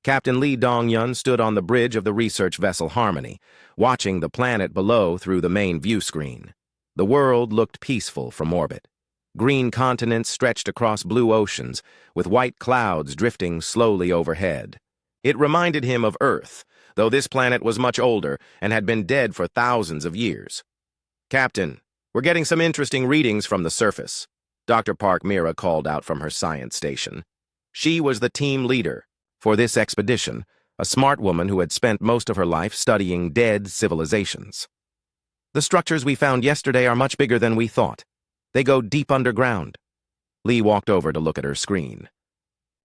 Captain Lee Dong-yun stood on the bridge of the research vessel Harmony, watching the planet below through the main view screen. The world looked peaceful from orbit. Green continents stretched across blue oceans, with white clouds drifting slowly overhead. It reminded him of Earth, though this planet was much older and had been dead for thousands of years. "Captain, we're getting some interesting readings from the surface," Dr. Park Mira called out from her science station. She was the team leader for this expedition, a smart woman who had spent most of her life studying dead civilizations. "The structures we found yesterday are much bigger than we thought. They go deep underground." Lee walked over to look at her screen.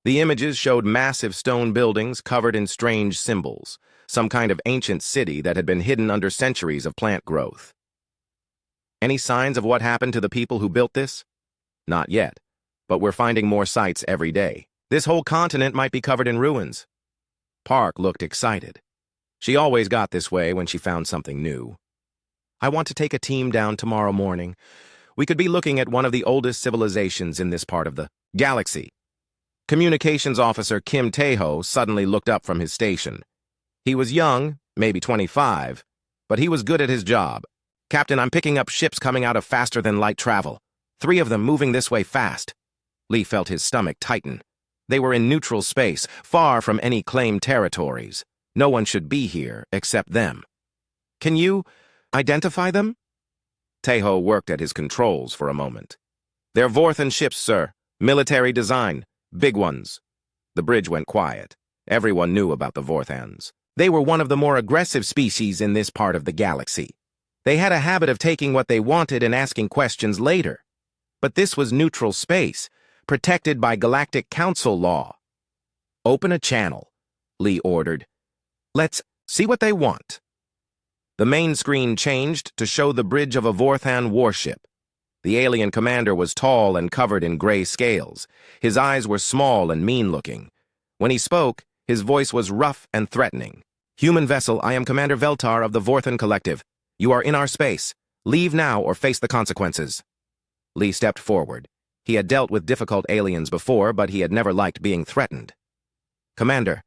The images showed massive stone buildings covered in strange symbols, some kind of ancient city that had been hidden under centuries of plant growth. "Any signs of what happened to the people who built this?" "Not yet, but we're finding more sites every day. This whole continent might be covered in ruins." Park looked excited. She always got this way when she found something new. "I want to take a team down tomorrow morning. We could be looking at one of the oldest civilizations in this part of the galaxy." Communications officer Kim Tae-ho suddenly looked up from his station. He was young, maybe 25, but he was good at his job. "Captain, I'm picking up ships coming out of faster-than-light travel. 3 of them moving this way fast." Lee felt his stomach tighten. They were in neutral space, far from any claimed territories. No one should be here except them. "Can you identify them?" Tae-ho worked at his controls for a moment. "They're Vorthan ships, sir. Military design. Big ones." The bridge went quiet. Everyone knew about the Vorthans. They were one of the more aggressive species in this part of the galaxy. They had a habit of taking what they wanted and asking questions later. But this was neutral space, protected by Galactic Council law. "Open a channel," Lee ordered. "Let's see what they want." The main screen changed to show the bridge of a Vorthan warship. The alien commander was tall and covered in gray scales. His eyes were small and mean-looking. When he spoke, his voice was rough and threatening. "Human vessel, I am Commander Veltar of the Vorthan Collective. You are in our space. Leave now or face the consequences." Lee stepped forward. He had dealt with difficult aliens before, but he had never liked being threatened. "Commander,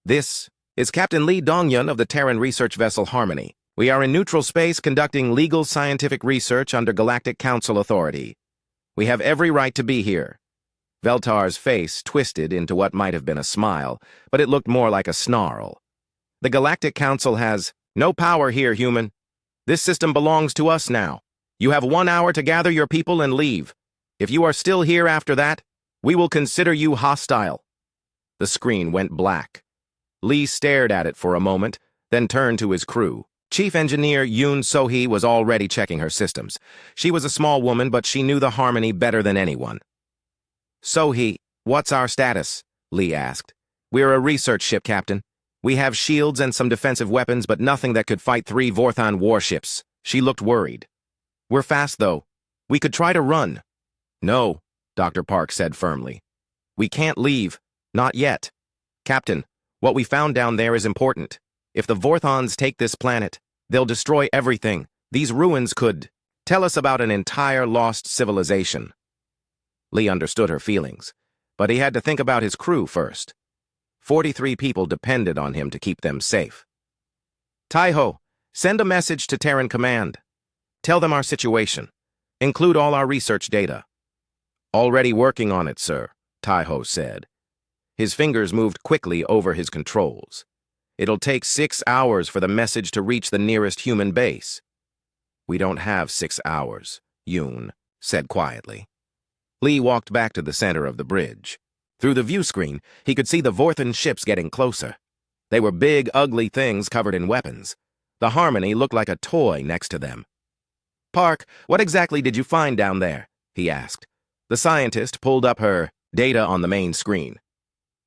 this is Captain Lee Dong-yun of the Terran research vessel Harmony. We are in neutral space conducting legal scientific research under Galactic Council authority. We have every right to be here." Veltar's face twisted into what might have been a smile, but it looked more like a snarl. "The Galactic Council has no power here, human. This system belongs to us now. You have 1 hour to gather your people and leave. If you are still here after that, we will consider you hostile." The screen went black. Lee stared at it for a moment, then turned to his crew. Chief Engineer Yoon So-hee was already checking her systems. She was a small woman, but she knew the Harmony better than anyone. "So-hee, what's our status?" Lee asked. "We're a research ship, Captain. We have shields and some defensive weapons, but nothing that could fight 3 Vorthan warships." She looked worried. "We're fast, though. We could try to run." "No," Dr. Park said firmly. "We can't leave. Not yet. Captain, what we found down there is important. If the Vorthans take this planet, they'll destroy everything. These ruins could tell us about an entire lost civilization." Lee understood her feelings, but he had to think about his crew first. 43 people depended on him to keep them safe. "Tae-ho, send a message to Terran Command. Tell them our situation. Include all our research data." "Already working on it, sir," Tae-ho said. His fingers moved quickly over his controls. "It'll take 6 hours for the message to reach the nearest human base." "We don't have 6 hours," Yoon said quietly. Lee walked back to the center of the bridge. Through the view screen, he could see the Vorthan ships getting closer. They were big, ugly things covered in weapons. The Harmony looked like a toy next to them. "Park, what exactly did you find down there?" he asked. The scientist pulled up her data on the main screen.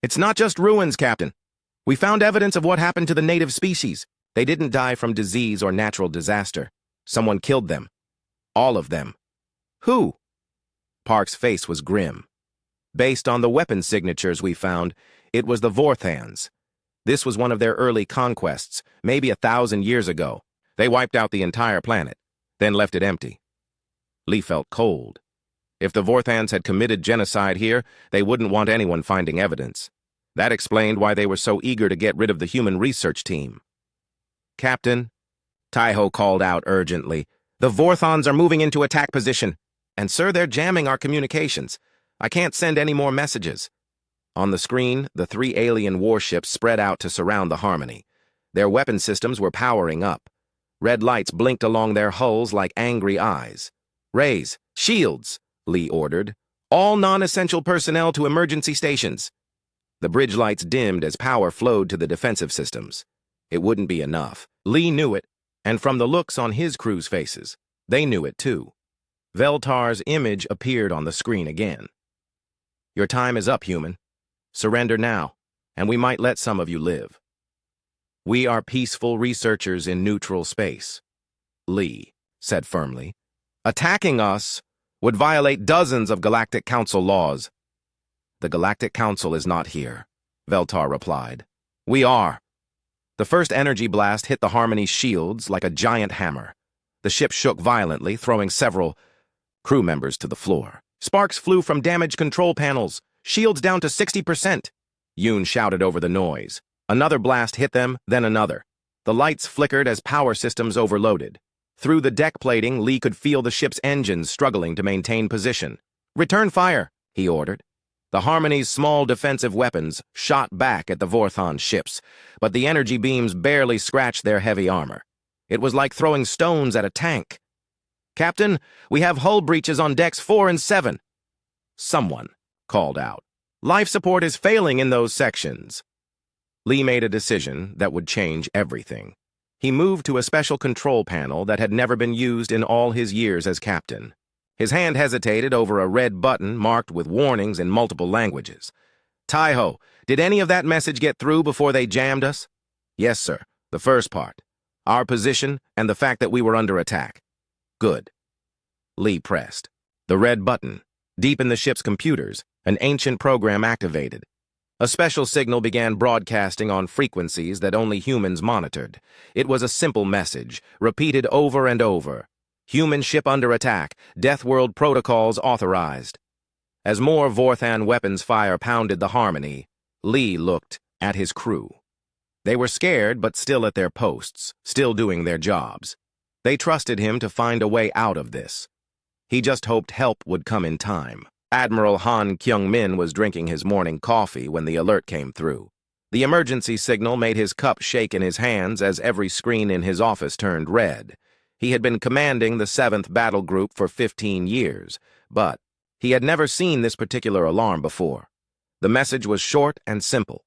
"It's not just ruins, Captain. We found evidence of what happened to the native species. They didn't die from disease or natural disaster. Someone killed them. All of them." "Who?" Park's face was grim. "Based on the weapon signatures we found, it was the Vorthans. This was one of their early conquests, maybe 1,000 years ago. They wiped out the entire planet, then left it empty." Lee felt cold. If the Vorthans had committed genocide here, they wouldn't want anyone finding evidence. That explained why they were so eager to get rid of the human research team. "Captain," Taiho called out urgently, "the Vorthons are moving into attack position. And sir, they're jamming our communications. I can't send any more messages." On the screen, the 3 alien warships spread out to surround the Harmony. Their weapon systems were powering up. Red lights blinked along their hulls like angry eyes. "Raise, shields," Lee ordered. "All non-essential personnel to emergency stations." The bridge lights dimmed as power flowed to the defensive systems. It wouldn't be enough. Lee knew it, and from the looks on his crew's faces, they knew it too. Veltar's image appeared on the screen again. "Your time is up, human. Surrender now, and we might let some of you live." "We are peaceful researchers in neutral space," Lee said firmly. "Attacking us would violate dozens of Galactic Council laws." "The Galactic Council is not here," Veltar replied. "We are." The first energy blast hit the Harmony's shields like a giant hammer. The ship shook violently, throwing several crew members to the floor. Sparks flew from damaged control panels. "Shields down to 60%. Yoon shouted over the noise. Another blast hit them, then another. The lights flickered as power systems overloaded. Through the deck plating, Lee could feel the ship's engines struggling to maintain position. "Return fire," he ordered. The Harmony's small defensive weapons shot back at the Vorthon ships, but the energy beams barely scratched their heavy armor. It was like throwing stones at a tank. "Captain, we have hull breaches on decks 4 and 7. Someone called out. "Life support is failing in those sections." Lee made a decision that would change everything. He moved to a special control panel that had never been used in all his years as captain. His hand hesitated over a red button marked with warnings in multiple languages. "Taiho, did any of that message get through before they jammed us?" "Yes, sir. The first part. Our position and the fact that we were under attack." "Good." Lee pressed. The red button. Deep in the ship's computers, an ancient program activated. A special signal began broadcasting on frequencies that only humans monitored. It was a simple message, repeated over and over. "Human ship under attack. Deathworld protocols authorized." As more Vorthan weapons fire pounded the Harmony, Lee looked at his crew. They were scared but still at their posts, still doing their jobs. They trusted him to find a way out of this. He just hoped help would come in time. Admiral Han Kyung-min was drinking his morning coffee when the alert came through. The emergency signal made his cup shake in his hands as every screen in his office turned red. He had been commanding the 7th Battle Group for 15 years, but he had never seen this particular alarm before. The message was short and simple.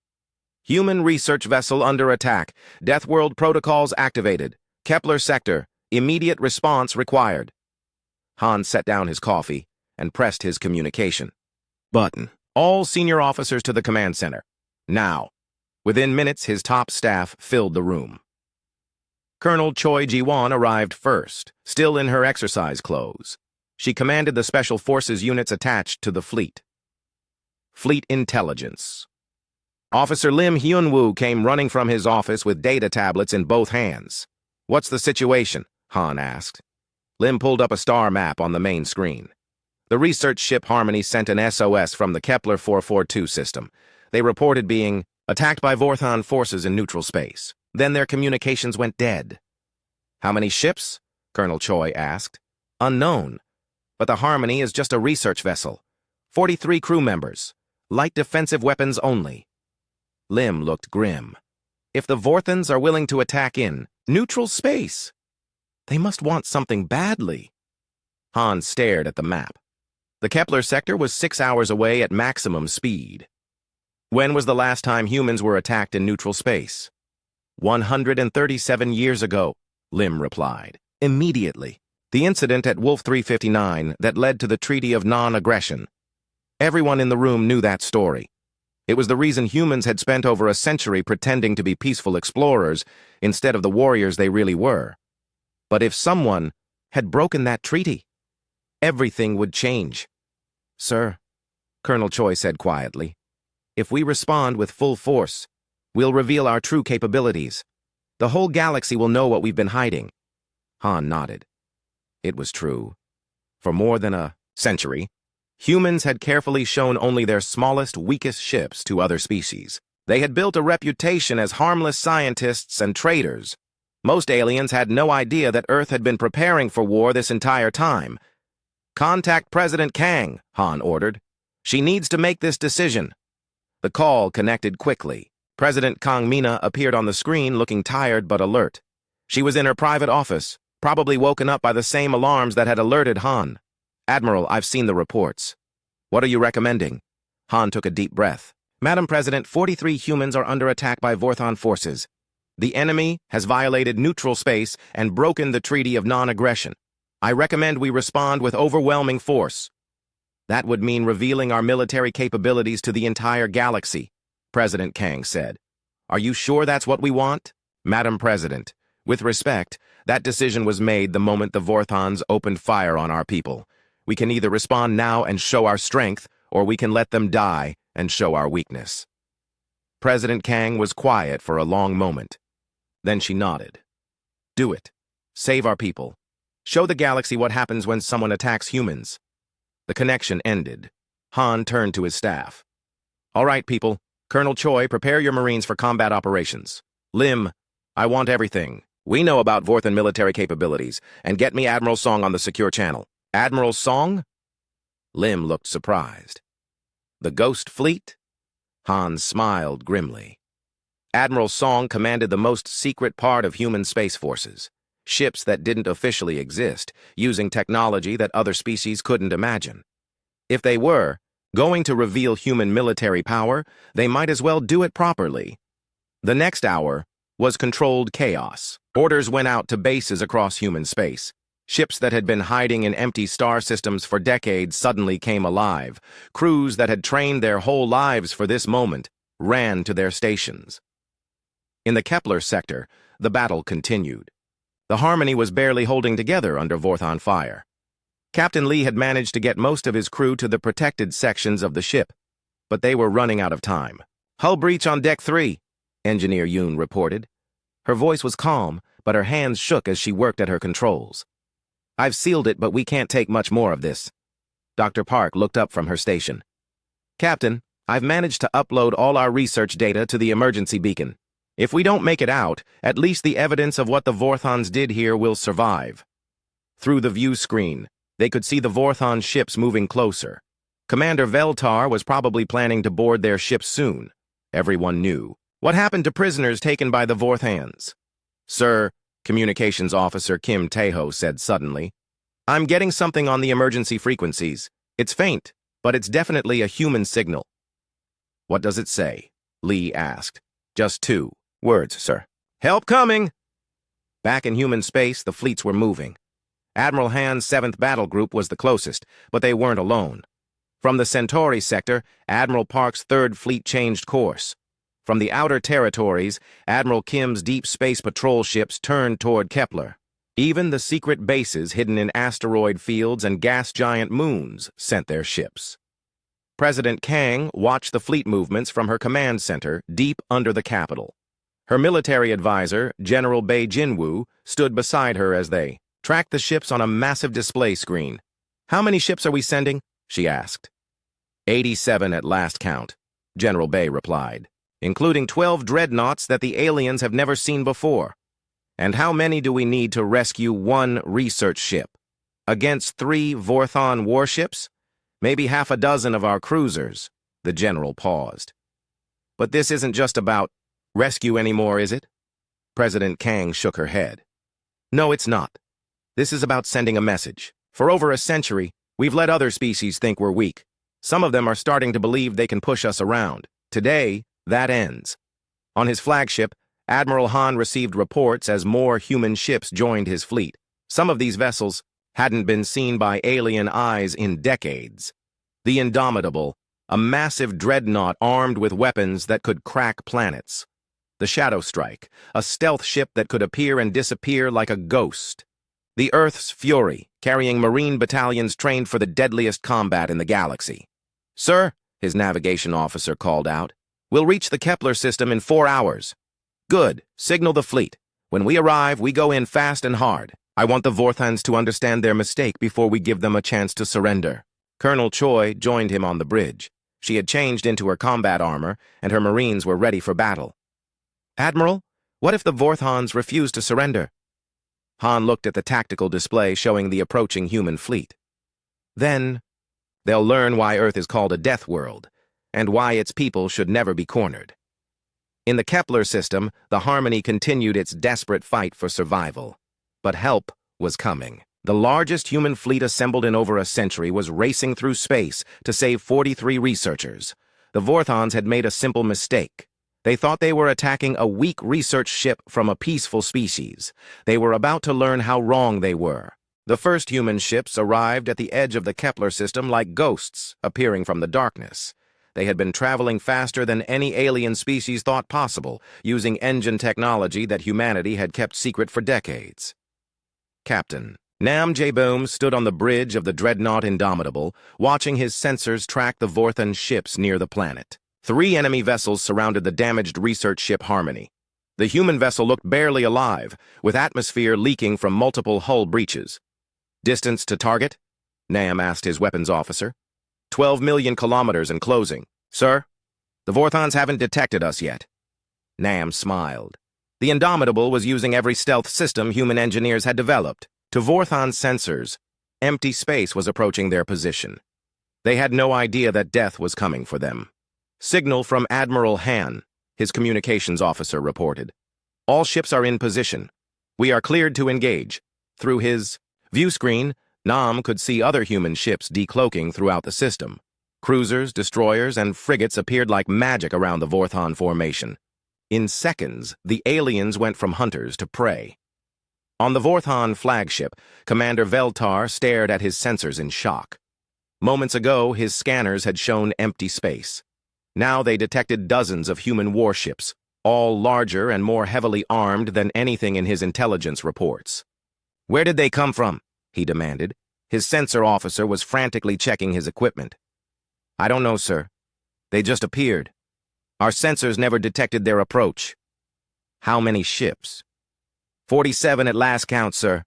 "Human research vessel under attack. Deathworld protocols activated. Kepler sector. Immediate response required." Han set down his coffee and pressed his communication button. "All senior officers to the command center. Now." Within minutes, his top staff filled the room. Colonel Choi Ji-won arrived first, still in her exercise clothes. She commanded the Special Forces units attached to the fleet. Fleet Intelligence. Officer Lim Hyun-woo came running from his office with data tablets in both hands. "What's the situation?" Han asked. Lim pulled up a star map on the main screen. The research ship Harmony sent an SOS from the Kepler 442 system. They reported being attacked by Vorthon forces in neutral space. Then their communications went dead. "How many ships?" Colonel Choi asked. "Unknown. But the Harmony is just a research vessel. 43 crew members. Light defensive weapons only." Lim looked grim. "If the Vorthons are willing to attack in neutral space, they must want something badly." Han stared at the map. The Kepler sector was 6 hours away at maximum speed. "When was the last time humans were attacked in neutral space?" 137 years ago, Lim replied. "Immediately. The incident at Wolf 359 that led to the Treaty of Non-Aggression. Everyone in the room knew that story. It was the reason humans had spent over a century pretending to be peaceful explorers instead of the warriors they really were. But if someone had broken that treaty, everything would change." "Sir," Colonel Choi said quietly, "if we respond with full force, we'll reveal our true capabilities. The whole galaxy will know what we've been hiding." Han nodded. It was true. For more than a century, humans had carefully shown only their smallest, weakest ships to other species. They had built a reputation as harmless scientists and traders. Most aliens had no idea that Earth had been preparing for war this entire time. "Contact President Kang," Han ordered. "She needs to make this decision." The call connected quickly. President Kang Mina appeared on the screen looking tired but alert. She was in her private office, probably woken up by the same alarms that had alerted Han. "Admiral, I've seen the reports. What are you recommending?" Han took a deep breath. "Madam President, 43 humans are under attack by Vorthon forces. The enemy has violated neutral space and broken the Treaty of Non-Aggression. I recommend we respond with overwhelming force." "That would mean revealing our military capabilities to the entire galaxy," President Kang said. "Are you sure that's what we want?" "Madam President, with respect, that decision was made the moment the Vorthons opened fire on our people. We can either respond now and show our strength, or we can let them die and show our weakness." President Kang was quiet for a long moment. Then she nodded. "Do it. Save our people. Show the galaxy what happens when someone attacks humans." The connection ended. Han turned to his staff. "All right, people. Colonel Choi, prepare your Marines for combat operations. Lim, I want everything we know about Vorthon military capabilities, and get me Admiral Song on the secure channel." "Admiral Song?" Lim looked surprised. "The Ghost Fleet?" Han smiled grimly. Admiral Song commanded the most secret part of human space forces. Ships that didn't officially exist, using technology that other species couldn't imagine. If they were going to reveal human military power, they might as well do it properly. The next hour was controlled chaos. Orders went out to bases across human space. Ships that had been hiding in empty star systems for decades suddenly came alive. Crews that had trained their whole lives for this moment ran to their stations. In the Kepler sector, the battle continued. The Harmony was barely holding together under Vorthon fire. Captain Lee had managed to get most of his crew to the protected sections of the ship, but they were running out of time. "Hull breach on Deck 3, Engineer Yoon reported. Her voice was calm, but her hands shook as she worked at her controls. "I've sealed it, but we can't take much more of this." Dr. Park looked up from her station. "Captain, I've managed to upload all our research data to the emergency beacon. If we don't make it out, at least the evidence of what the Vorthons did here will survive." Through the view screen, they could see the Vorthon ships moving closer. Commander Veltar was probably planning to board their ship soon. Everyone knew. "What happened to prisoners taken by the Vorthans?" "Sir," Communications Officer Kim Taeho said suddenly, "I'm getting something on the emergency frequencies. It's faint, but it's definitely a human signal." "What does it say?" Lee asked. "Just 2 words, sir." "Help coming!" Back in human space, the fleets were moving. Admiral Han's 7th Battle Group was the closest, but they weren't alone. From the Centauri sector, Admiral Park's 3rd Fleet changed course. From the outer territories, Admiral Kim's Deep Space Patrol ships turned toward Kepler. Even the secret bases hidden in asteroid fields and gas giant moons sent their ships. President Kang watched the fleet movements from her command center deep under the capital. Her military advisor, General Bei Jinwoo, stood beside her as they tracked the ships on a massive display screen. "How many ships are we sending?" she asked. 87 at last count, General Bei replied, "including 12 dreadnoughts that the aliens have never seen before. And how many do we need to rescue 1 research ship? Against 3 Vorthon warships? Maybe half a dozen of our cruisers." The general paused. "But this isn't just about rescue anymore, is it?" President Kang shook her head. "No, it's not. This is about sending a message. For over a century, we've let other species think we're weak. Some of them are starting to believe they can push us around. Today, that ends." On his flagship, Admiral Han received reports as more human ships joined his fleet. Some of these vessels hadn't been seen by alien eyes in decades. The Indomitable, a massive dreadnought armed with weapons that could crack planets. The Shadow Strike, a stealth ship that could appear and disappear like a ghost. The Earth's Fury, carrying Marine battalions trained for the deadliest combat in the galaxy. "Sir," his navigation officer called out, "we'll reach the Kepler system in 4 hours." "Good. Signal the fleet. When we arrive, we go in fast and hard. I want the Vorthans to understand their mistake before we give them a chance to surrender." Colonel Choi joined him on the bridge. She had changed into her combat armor, and her marines were ready for battle. "Admiral, what if the Vorthons refuse to surrender?" Han looked at the tactical display showing the approaching human fleet. "Then they'll learn why Earth is called a death world, and why its people should never be cornered." In the Kepler system, the Harmony continued its desperate fight for survival. But help was coming. The largest human fleet assembled in over a century was racing through space to save 43 researchers. The Vorthons had made a simple mistake. They thought they were attacking a weak research ship from a peaceful species. They were about to learn how wrong they were. The first human ships arrived at the edge of the Kepler system like ghosts appearing from the darkness. They had been traveling faster than any alien species thought possible, using engine technology that humanity had kept secret for decades. Captain Nam J-Boom stood on the bridge of the dreadnought Indomitable, watching his sensors track the Vorthon ships near the planet. 3 enemy vessels surrounded the damaged research ship Harmony. The human vessel looked barely alive, with atmosphere leaking from multiple hull breaches. "Distance to target?" Nam asked his weapons officer. 12 million kilometers and closing. "Sir, the Vorthons haven't detected us yet." Nam smiled. The Indomitable was using every stealth system human engineers had developed. To Vorthon sensors, empty space was approaching their position. They had no idea that death was coming for them. "Signal from Admiral Han," his communications officer reported. "All ships are in position. We are cleared to engage." Through his view screen, Nam could see other human ships decloaking throughout the system. Cruisers, destroyers, and frigates appeared like magic around the Vorthon formation. In seconds, the aliens went from hunters to prey. On the Vorthon flagship, Commander Veltar stared at his sensors in shock. Moments ago, his scanners had shown empty space. Now they detected dozens of human warships, all larger and more heavily armed than anything in his intelligence reports. "Where did they come from?" he demanded. His sensor officer was frantically checking his equipment. "I don't know, sir. They just appeared. Our sensors never detected their approach." "How many ships?" 47 at last count, sir.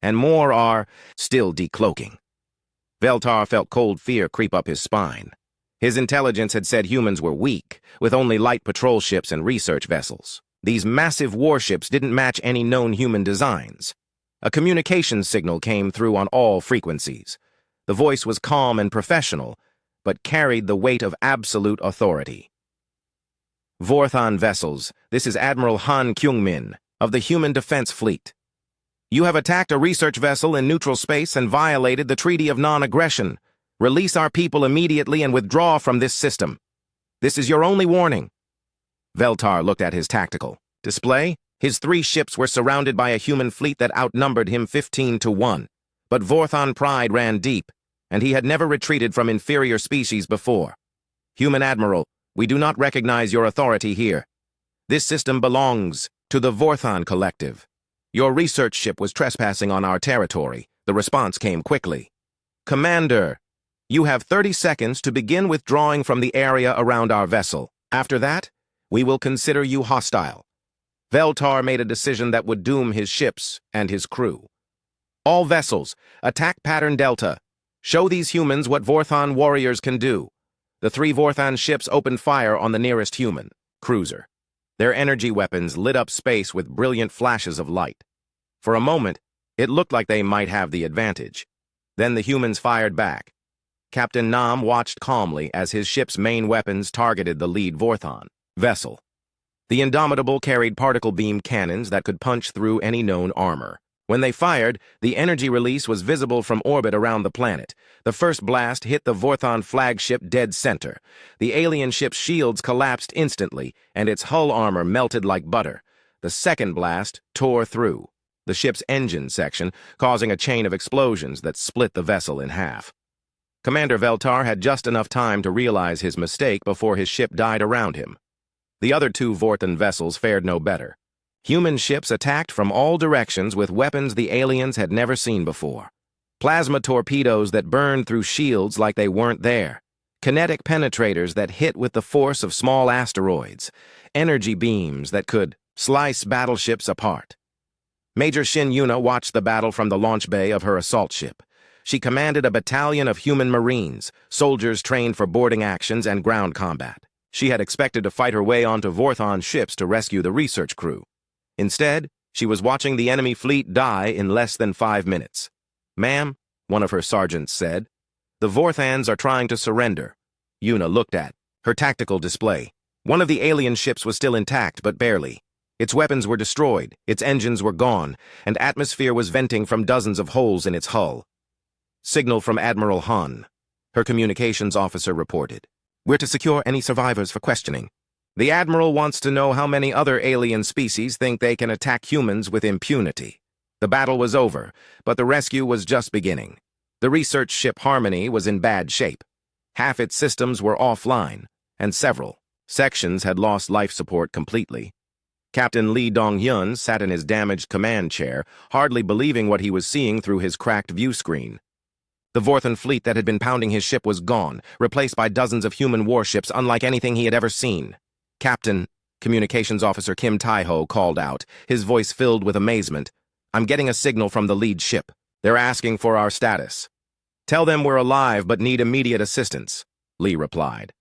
And more are still decloaking." Veltar felt cold fear creep up his spine. His intelligence had said humans were weak, with only light patrol ships and research vessels. These massive warships didn't match any known human designs. A communications signal came through on all frequencies. The voice was calm and professional, but carried the weight of absolute authority. "Vorthon vessels, this is Admiral Han Kyungmin of the Human Defense Fleet. You have attacked a research vessel in neutral space and violated the Treaty of Non-Aggression. Release our people immediately and withdraw from this system. This is your only warning." Veltar looked at his tactical display. His 3 ships were surrounded by a human fleet that outnumbered him 15-1. But Vorthon pride ran deep, and he had never retreated from inferior species before. "Human Admiral, we do not recognize your authority here. This system belongs to the Vorthon Collective. Your research ship was trespassing on our territory." The response came quickly. "Commander, you have 30 seconds to begin withdrawing from the area around our vessel. After that, we will consider you hostile." Veltar made a decision that would doom his ships and his crew. "All vessels, attack pattern Delta. Show these humans what Vorthon warriors can do." The 3 Vorthon ships opened fire on the nearest human cruiser. Their energy weapons lit up space with brilliant flashes of light. For a moment, it looked like they might have the advantage. Then the humans fired back. Captain Nam watched calmly as his ship's main weapons targeted the lead Vorthon vessel. The Indomitable carried particle beam cannons that could punch through any known armor. When they fired, the energy release was visible from orbit around the planet. The first blast hit the Vorthon flagship dead center. The alien ship's shields collapsed instantly, and its hull armor melted like butter. The second blast tore through the ship's engine section, causing a chain of explosions that split the vessel in half. Commander Veltar had just enough time to realize his mistake before his ship died around him. The other 2 Vorthon vessels fared no better. Human ships attacked from all directions with weapons the aliens had never seen before. Plasma torpedoes that burned through shields like they weren't there. Kinetic penetrators that hit with the force of small asteroids. Energy beams that could slice battleships apart. Major Shin Yuna watched the battle from the launch bay of her assault ship. She commanded a battalion of human Marines, soldiers trained for boarding actions and ground combat. She had expected to fight her way onto Vorthon's ships to rescue the research crew. Instead, she was watching the enemy fleet die in less than 5 minutes. "Ma'am," one of her sergeants said, "the Vorthans are trying to surrender." Yuna looked at her tactical display. One of the alien ships was still intact, but barely. Its weapons were destroyed, its engines were gone, and atmosphere was venting from dozens of holes in its hull. Signal from Admiral Han, her communications officer reported. "We're to secure any survivors for questioning. The Admiral wants to know how many other alien species think they can attack humans with impunity." The battle was over, but the rescue was just beginning. The research ship Harmony was in bad shape. Half its systems were offline, and several sections had lost life support completely. Captain Lee Dong-hyun sat in his damaged command chair, hardly believing what he was seeing through his cracked view screen. The Vorthon fleet that had been pounding his ship was gone, replaced by dozens of human warships unlike anything he had ever seen. "Captain," Communications Officer Kim Tai-ho called out, his voice filled with amazement, "I'm getting a signal from the lead ship. They're asking for our status." "Tell them we're alive but need immediate assistance," Lee replied.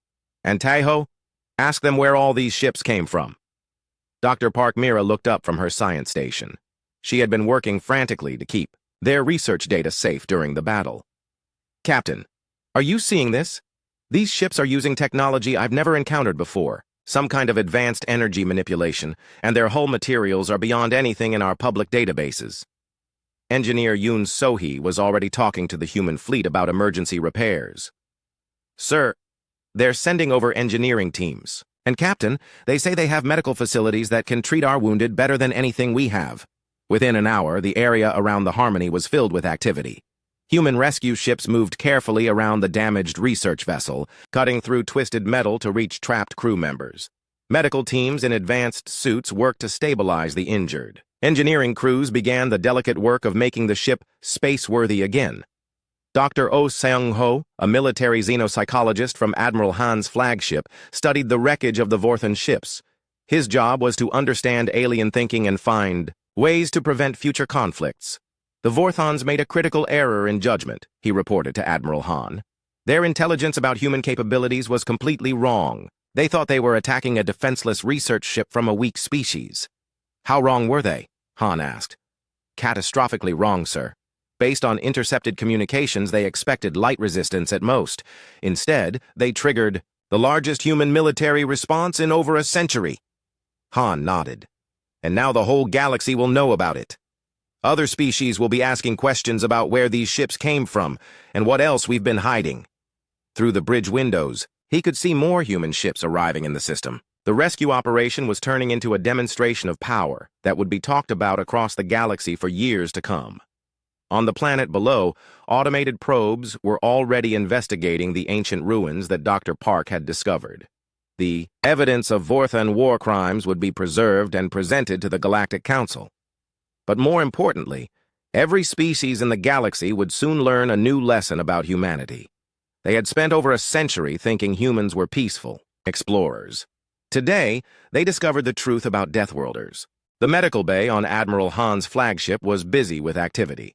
"And Tai-ho, ask them where all these ships came from." Dr. Park Mira looked up from her science station. She had been working frantically to keep their research data safe during the battle. "Captain, are you seeing this? These ships are using technology I've never encountered before, some kind of advanced energy manipulation, and their hull materials are beyond anything in our public databases." Engineer Yoon Sohee was already talking to the human fleet about emergency repairs. "Sir, they're sending over engineering teams. And Captain, they say they have medical facilities that can treat our wounded better than anything we have." Within an hour, the area around the Harmony was filled with activity. Human rescue ships moved carefully around the damaged research vessel, cutting through twisted metal to reach trapped crew members. Medical teams in advanced suits worked to stabilize the injured. Engineering crews began the delicate work of making the ship space-worthy again. Dr. Oh Seung-ho, a military xenopsychologist from Admiral Han's flagship, studied the wreckage of the Vorthon ships. His job was to understand alien thinking and find ways to prevent future conflicts. "The Vorthons made a critical error in judgment," he reported to Admiral Han. "Their intelligence about human capabilities was completely wrong. They thought they were attacking a defenseless research ship from a weak species." "How wrong were they?" Han asked. "Catastrophically wrong, sir. Based on intercepted communications, they expected light resistance at most. Instead, they triggered the largest human military response in over a century." Han nodded. "And now the whole galaxy will know about it. Other species will be asking questions about where these ships came from and what else we've been hiding." Through the bridge windows, he could see more human ships arriving in the system. The rescue operation was turning into a demonstration of power that would be talked about across the galaxy for years to come. On the planet below, automated probes were already investigating the ancient ruins that Dr. Park had discovered. The evidence of Vorthon war crimes would be preserved and presented to the Galactic Council. But more importantly, every species in the galaxy would soon learn a new lesson about humanity. They had spent over a century thinking humans were peaceful explorers. Today, they discovered the truth about Deathworlders. The medical bay on Admiral Han's flagship was busy with activity.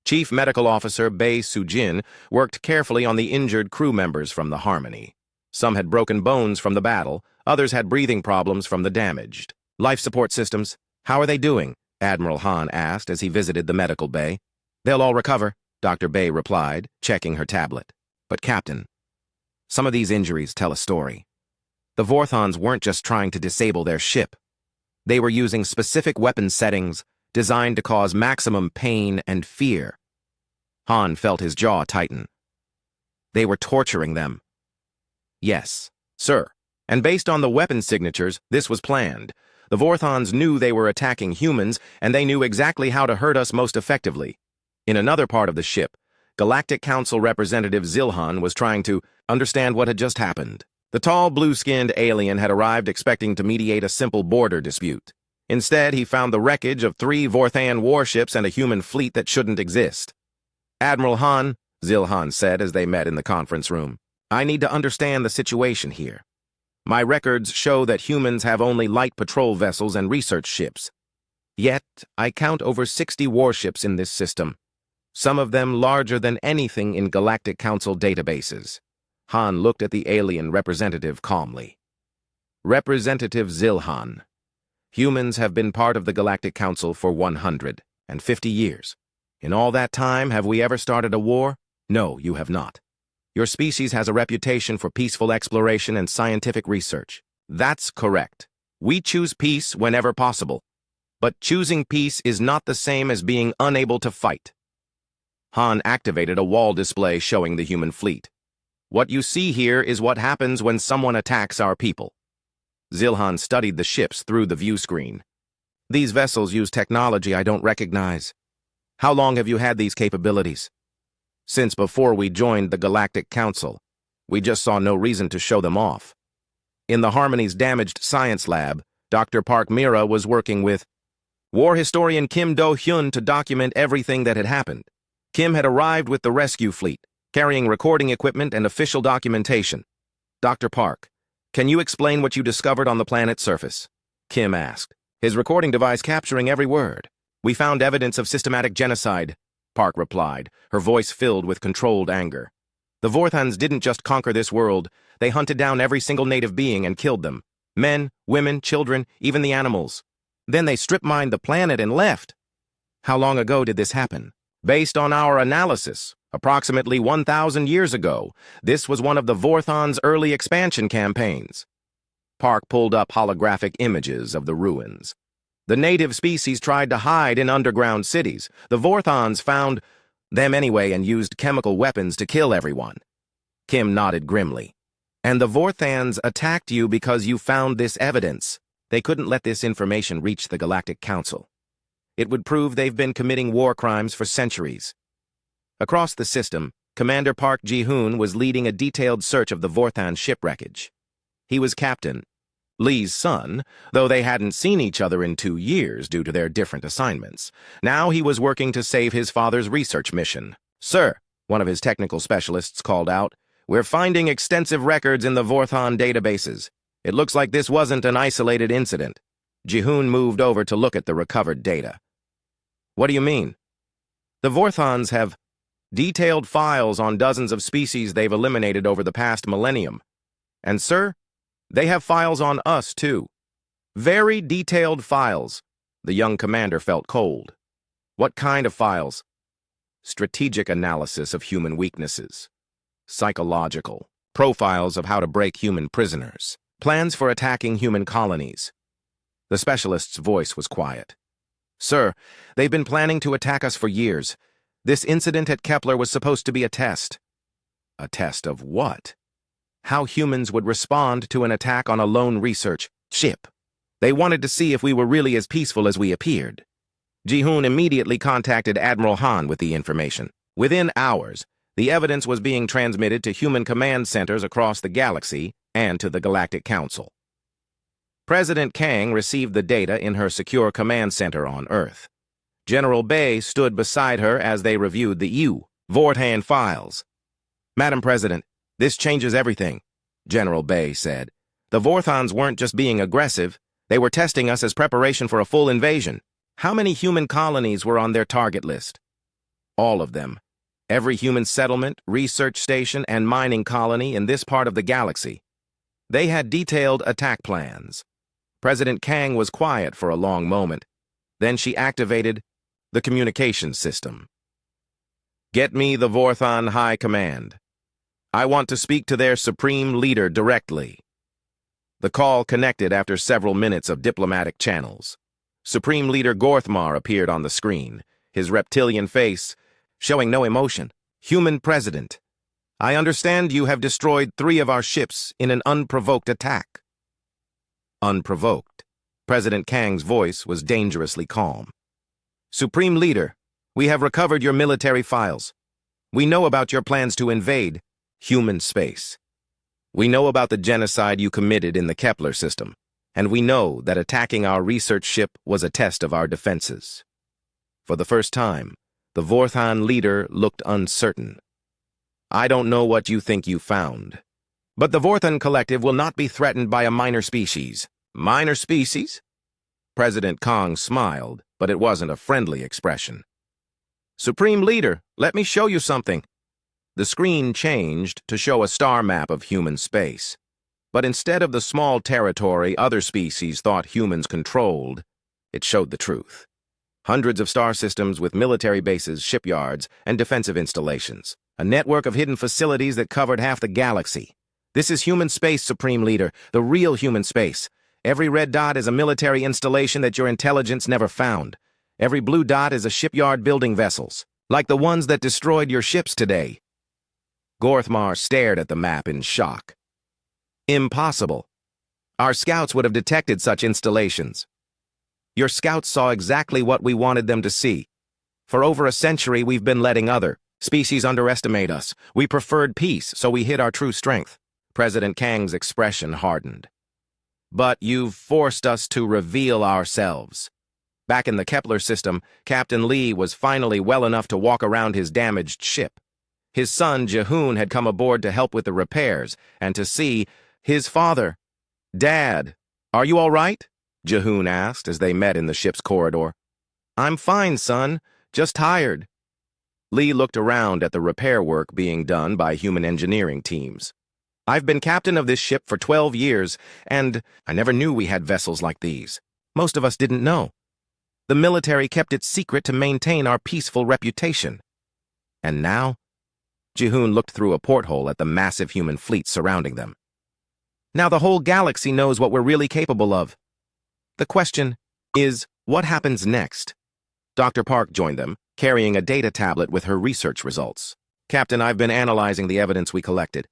Chief Medical Officer Bae Soo-jin worked carefully on the injured crew members from the Harmony. Some had broken bones from the battle, others had breathing problems from the damaged. "Life support systems, how are they doing?" Admiral Han asked as he visited the medical bay. "They'll all recover," Dr. Bae replied, checking her tablet. "But Captain, some of these injuries tell a story. The Vorthons weren't just trying to disable their ship. They were using specific weapon settings designed to cause maximum pain and fear." Han felt his jaw tighten. "They were torturing them." "Yes, sir. And based on the weapon signatures, this was planned. The Vorthons knew they were attacking humans, and they knew exactly how to hurt us most effectively." In another part of the ship, Galactic Council Representative Zilhan was trying to understand what had just happened. The tall, blue-skinned alien had arrived expecting to mediate a simple border dispute. Instead, he found the wreckage of 3 Vorthon warships and a human fleet that shouldn't exist. "Admiral Han," Zilhan said as they met in the conference room, "I need to understand the situation here. My records show that humans have only light patrol vessels and research ships. Yet, I count over 60 warships in this system. some of them larger than anything in Galactic Council databases. Han looked at the alien representative calmly. Representative Zilhan. Humans have been part of the Galactic Council for 150 years. In all that time, have we ever started a war? No, you have not. Your species has a reputation for peaceful exploration and scientific research. That's correct. We choose peace whenever possible. But choosing peace is not the same as being unable to fight. Han activated a wall display showing the human fleet. What you see here is what happens when someone attacks our people. Zilhan studied the ships through the view screen. These vessels use technology I don't recognize. How long have you had these capabilities? Since before we joined the Galactic Council. We just saw no reason to show them off. In the Harmony's damaged science lab, Dr. Park Mira was working with war historian Kim Do-hyun to document everything that had happened. Kim had arrived with the rescue fleet, carrying recording equipment and official documentation. Dr. Park, can you explain what you discovered on the planet's surface? Kim asked, his recording device capturing every word. We found evidence of systematic genocide, Park replied, her voice filled with controlled anger. The Vorthans didn't just conquer this world, they hunted down every single native being and killed them. Men, women, children, even the animals. Then they strip-mined the planet and left. How long ago did this happen? Based on our analysis, approximately 1,000 years ago, this was one of the Vorthans' early expansion campaigns. Park pulled up holographic images of the ruins. The native species tried to hide in underground cities. The Vorthans found them anyway and used chemical weapons to kill everyone. Kim nodded grimly. And the Vorthans attacked you because you found this evidence. They couldn't let this information reach the Galactic Council. It would prove they've been committing war crimes for centuries. Across the system, Commander Park Ji-hoon was leading a detailed search of the Vorthan shipwreckage. He was Captain Lee's son, though they hadn't seen each other in 2 years due to their different assignments. Now he was working to save his father's research mission. Sir, one of his technical specialists called out, we're finding extensive records in the Vorthan databases. It looks like this wasn't an isolated incident. Ji-hoon moved over to look at the recovered data. What do you mean? The Vorthans have detailed files on dozens of species they've eliminated over the past millennium. And, sir, they have files on us, too. Very detailed files. The young commander felt cold. What kind of files? Strategic analysis of human weaknesses. Psychological. Profiles of how to break human prisoners. Plans for attacking human colonies. The specialist's voice was quiet. Sir, they've been planning to attack us for years. This incident at Kepler was supposed to be a test. A test of what? How humans would respond to an attack on a lone research ship. They wanted to see if we were really as peaceful as we appeared. Ji-hoon immediately contacted Admiral Han with the information. Within hours, the evidence was being transmitted to human command centers across the galaxy and to the Galactic Council. President Kang received the data in her secure command center on Earth. General Bay stood beside her as they reviewed the Vorthan files. Madam President, this changes everything, General Bay said. The Vorthans weren't just being aggressive, they were testing us as preparation for a full invasion. How many human colonies were on their target list? All of them. Every human settlement, research station, and mining colony in this part of the galaxy. They had detailed attack plans. President Kang was quiet for a long moment. Then she activated the communications system. Get me the Vorthan High Command. I want to speak to their supreme leader directly. The call connected after several minutes of diplomatic channels. Supreme Leader Gorthmar appeared on the screen, his reptilian face showing no emotion. Human President, I understand you have destroyed 3 of our ships in an unprovoked attack. Unprovoked. President Kang's voice was dangerously calm. Supreme Leader, we have recovered your military files. We know about your plans to invade human space. We know about the genocide you committed in the Kepler system, and we know that attacking our research ship was a test of our defenses. For the first time, the Vorthan leader looked uncertain. I don't know what you think you found, but the Vorthan Collective will not be threatened by a minor species. Minor species? President Kang smiled, but it wasn't a friendly expression. Supreme Leader, let me show you something. The screen changed to show a star map of human space. But instead of the small territory other species thought humans controlled, it showed the truth. Hundreds of star systems with military bases, shipyards, and defensive installations. A network of hidden facilities that covered half the galaxy. This is human space, Supreme Leader, the real human space. Every red dot is a military installation that your intelligence never found. Every blue dot is a shipyard building vessels, like the ones that destroyed your ships today. Gorthmar stared at the map in shock. Impossible. Our scouts would have detected such installations. Your scouts saw exactly what we wanted them to see. For over a century, we've been letting other species underestimate us. We preferred peace, so we hid our true strength. President Kang's expression hardened. But you've forced us to reveal ourselves. Back in the Kepler system, Captain Lee was finally well enough to walk around his damaged ship. His son, Jihoon, had come aboard to help with the repairs and to see his father. Dad, are you all right? Jihoon asked as they met in the ship's corridor. I'm fine, son. Just tired. Lee looked around at the repair work being done by human engineering teams. I've been captain of this ship for 12 years, and I never knew we had vessels like these. Most of us didn't know. The military kept it secret to maintain our peaceful reputation. And now? Jihoon looked through a porthole at the massive human fleet surrounding them. Now the whole galaxy knows what we're really capable of. The question is, what happens next? Dr. Park joined them, carrying a data tablet with her research results. Captain, I've been analyzing the evidence we collected.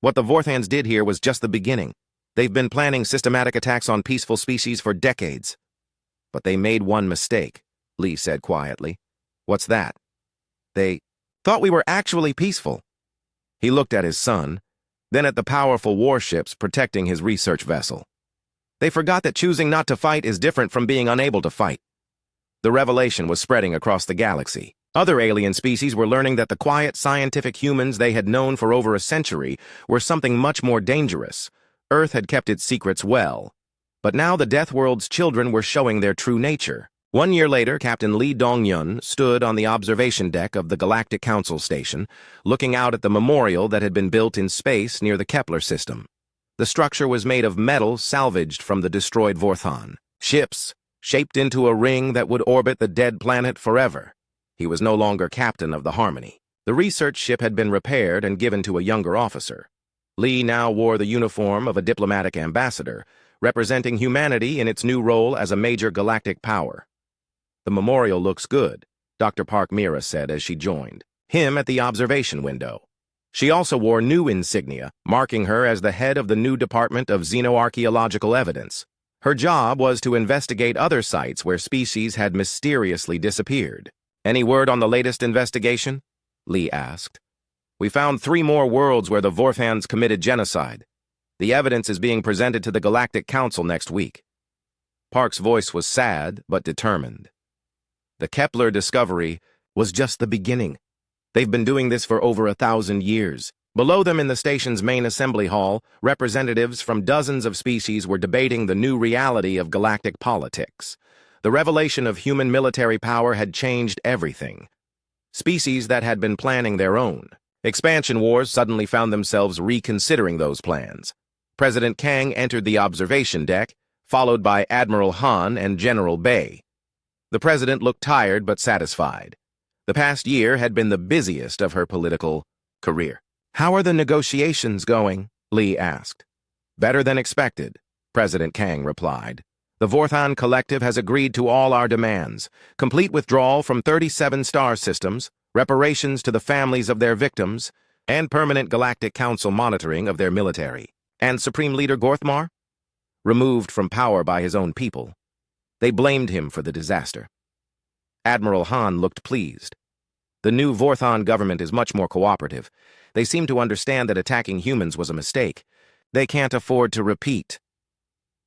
What the Vorthans did here was just the beginning. They've been planning systematic attacks on peaceful species for decades. But they made one mistake, Lee said quietly. What's that? They thought we were actually peaceful. He looked at his son, then at the powerful warships protecting his research vessel. They forgot that choosing not to fight is different from being unable to fight. The revelation was spreading across the galaxy. Other alien species were learning that the quiet, scientific humans they had known for over a century were something much more dangerous. Earth had kept its secrets well. But now the Deathworld's children were showing their true nature. 1 year later, Captain Lee Dong-yun stood on the observation deck of the Galactic Council Station, looking out at the memorial that had been built in space near the Kepler system. The structure was made of metal salvaged from the destroyed Vorthon. Ships, shaped into a ring that would orbit the dead planet forever. He was no longer captain of the Harmony. The research ship had been repaired and given to a younger officer. Lee now wore the uniform of a diplomatic ambassador, representing humanity in its new role as a major galactic power. The memorial looks good, Dr. Park Mira said as she joined him at the observation window. She also wore new insignia, marking her as the head of the new Department of Xenoarchaeological Evidence. Her job was to investigate other sites where species had mysteriously disappeared. Any word on the latest investigation? Lee asked. We found 3 more worlds where the Vorthans committed genocide. The evidence is being presented to the Galactic Council next week. Park's voice was sad but determined. The Kepler discovery was just the beginning. They've been doing this for over 1,000 years. Below them in the station's main assembly hall, representatives from dozens of species were debating the new reality of galactic politics. The revelation of human military power had changed everything. Species that had been planning their own expansion wars suddenly found themselves reconsidering those plans. President Kang entered the observation deck, followed by Admiral Han and General Bei. The president looked tired but satisfied. The past year had been the busiest of her political career. How are the negotiations going? Lee asked. Better than expected, President Kang replied. The Vorthon Collective has agreed to all our demands: complete withdrawal from 37 star systems, reparations to the families of their victims, and permanent Galactic Council monitoring of their military. And Supreme Leader Gorthmar? Removed from power by his own people. They blamed him for the disaster. Admiral Han looked pleased. The new Vorthon government is much more cooperative. They seem to understand that attacking humans was a mistake. They can't afford to repeat.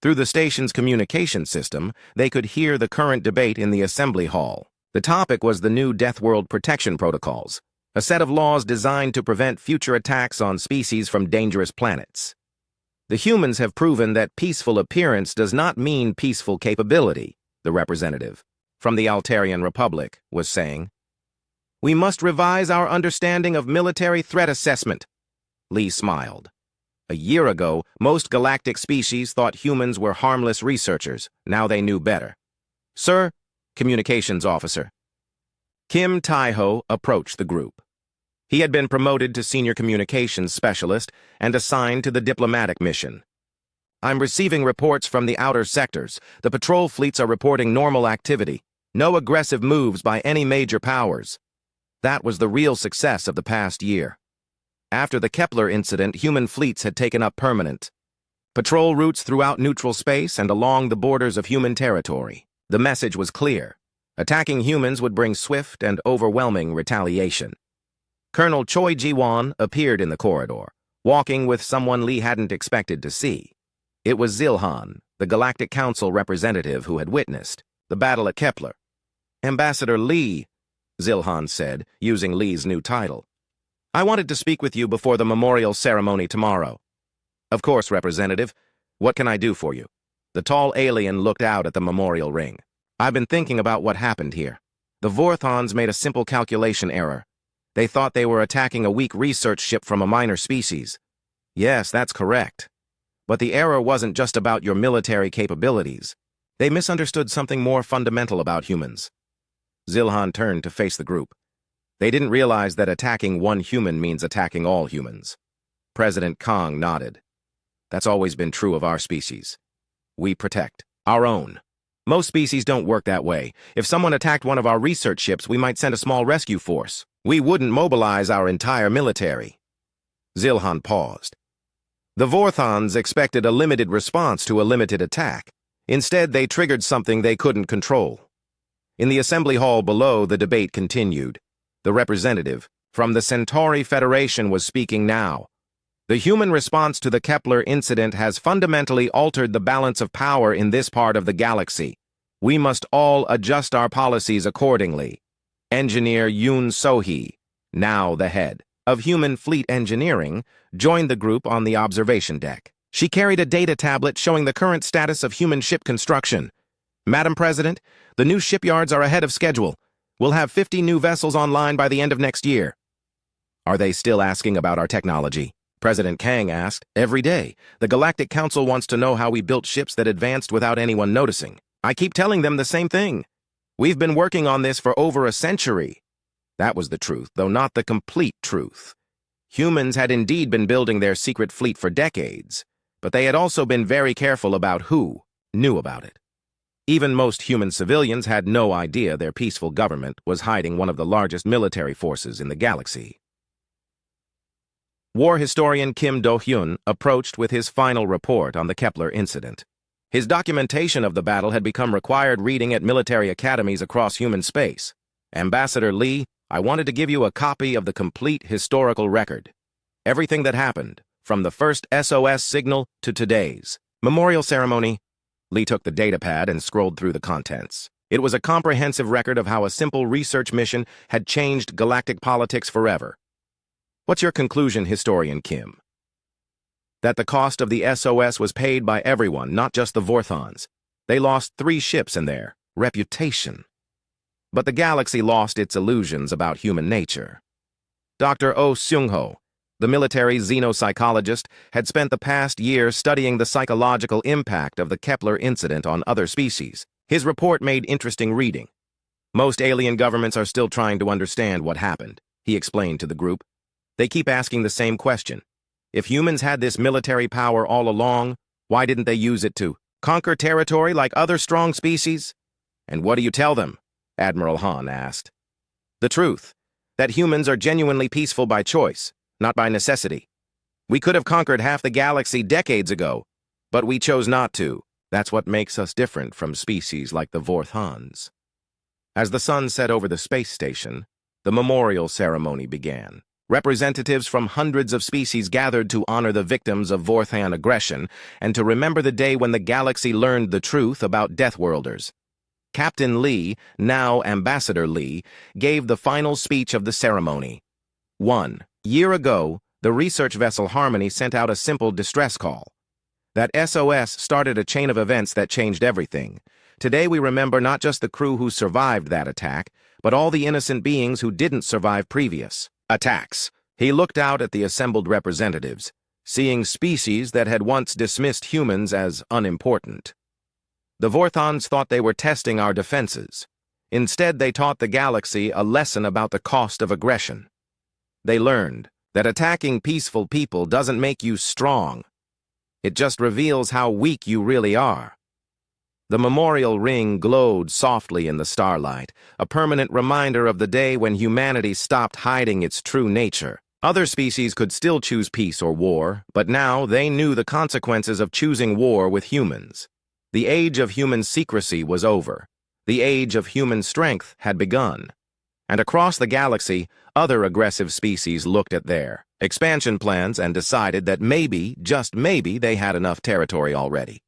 Through the station's communication system, they could hear the current debate in the assembly hall. The topic was the new Deathworld protection protocols, a set of laws designed to prevent future attacks on species from dangerous planets. The humans have proven that peaceful appearance does not mean peaceful capability, the representative from the Altarian Republic was saying. We must revise our understanding of military threat assessment. Lee smiled. A year ago, most galactic species thought humans were harmless researchers. Now they knew better. Sir, communications officer. Kim Tai-ho approached the group. He had been promoted to senior communications specialist and assigned to the diplomatic mission. I'm receiving reports from the outer sectors. The patrol fleets are reporting normal activity. No aggressive moves by any major powers. That was the real success of the past year. After the Kepler incident, human fleets had taken up permanent patrol routes throughout neutral space and along the borders of human territory. The message was clear. Attacking humans would bring swift and overwhelming retaliation. Colonel Choi Ji-won appeared in the corridor, walking with someone Lee hadn't expected to see. It was Zilhan, the Galactic Council representative who had witnessed the battle at Kepler. Ambassador Lee, Zilhan said, using Lee's new title. I wanted to speak with you before the memorial ceremony tomorrow. Of course, Representative. What can I do for you? The tall alien looked out at the memorial ring. I've been thinking about what happened here. The Vorthons made a simple calculation error. They thought they were attacking a weak research ship from a minor species. Yes, that's correct. But the error wasn't just about your military capabilities. They misunderstood something more fundamental about humans. Zilhan turned to face the group. They didn't realize that attacking one human means attacking all humans. President Kong nodded. That's always been true of our species. We protect our own. Most species don't work that way. If someone attacked one of our research ships, we might send a small rescue force. We wouldn't mobilize our entire military. Zilhan paused. The Vorthons expected a limited response to a limited attack. Instead, they triggered something they couldn't control. In the assembly hall below, the debate continued. The representative from the Centauri Federation was speaking now. The human response to the Kepler incident has fundamentally altered the balance of power in this part of the galaxy. We must all adjust our policies accordingly. Engineer Yoon So-hee, now the head of Human Fleet Engineering, joined the group on the observation deck. She carried a data tablet showing the current status of human ship construction. Madam President, the new shipyards are ahead of schedule. We'll have 50 new vessels online by the end of next year. Are they still asking about our technology? President Kang asked. Every day. The Galactic Council wants to know how we built ships that advanced without anyone noticing. I keep telling them the same thing. We've been working on this for over a century. That was the truth, though not the complete truth. Humans had indeed been building their secret fleet for decades, but they had also been very careful about who knew about it. Even most human civilians had no idea their peaceful government was hiding one of the largest military forces in the galaxy. War historian Kim Do-hyun approached with his final report on the Kepler incident. His documentation of the battle had become required reading at military academies across human space. Ambassador Lee, I wanted to give you a copy of the complete historical record. Everything that happened, from the first SOS signal to today's memorial ceremony. Lee took the datapad and scrolled through the contents. It was a comprehensive record of how a simple research mission had changed galactic politics forever. What's your conclusion, historian Kim? That the cost of the SOS was paid by everyone, not just the Vorthons. They lost 3 ships in their reputation. But the galaxy lost its illusions about human nature. Dr. Oh Seung-ho, the military xenopsychologist, had spent the past year studying the psychological impact of the Kepler incident on other species. His report made interesting reading. Most alien governments are still trying to understand what happened, he explained to the group. They keep asking the same question. If humans had this military power all along, why didn't they use it to conquer territory like other strong species? And what do you tell them? Admiral Han asked. The truth, that humans are genuinely peaceful by choice, not by necessity. We could have conquered half the galaxy decades ago, but we chose not to. That's what makes us different from species like the Vorthons. As the sun set over the space station, the memorial ceremony began. Representatives from hundreds of species gathered to honor the victims of Vorthan aggression and to remember the day when the galaxy learned the truth about Deathworlders. Captain Lee, now Ambassador Lee, gave the final speech of the ceremony. 1 year ago, the research vessel Harmony sent out a simple distress call. That SOS started a chain of events that changed everything. Today we remember not just the crew who survived that attack, but all the innocent beings who didn't survive previous attacks. He looked out at the assembled representatives, seeing species that had once dismissed humans as unimportant. The Vorthons thought they were testing our defenses. Instead, they taught the galaxy a lesson about the cost of aggression. They learned that attacking peaceful people doesn't make you strong. It just reveals how weak you really are. The memorial ring glowed softly in the starlight, a permanent reminder of the day when humanity stopped hiding its true nature. Other species could still choose peace or war, but now they knew the consequences of choosing war with humans. The age of human secrecy was over. The age of human strength had begun. And across the galaxy, other aggressive species looked at their expansion plans and decided that maybe, just maybe, they had enough territory already.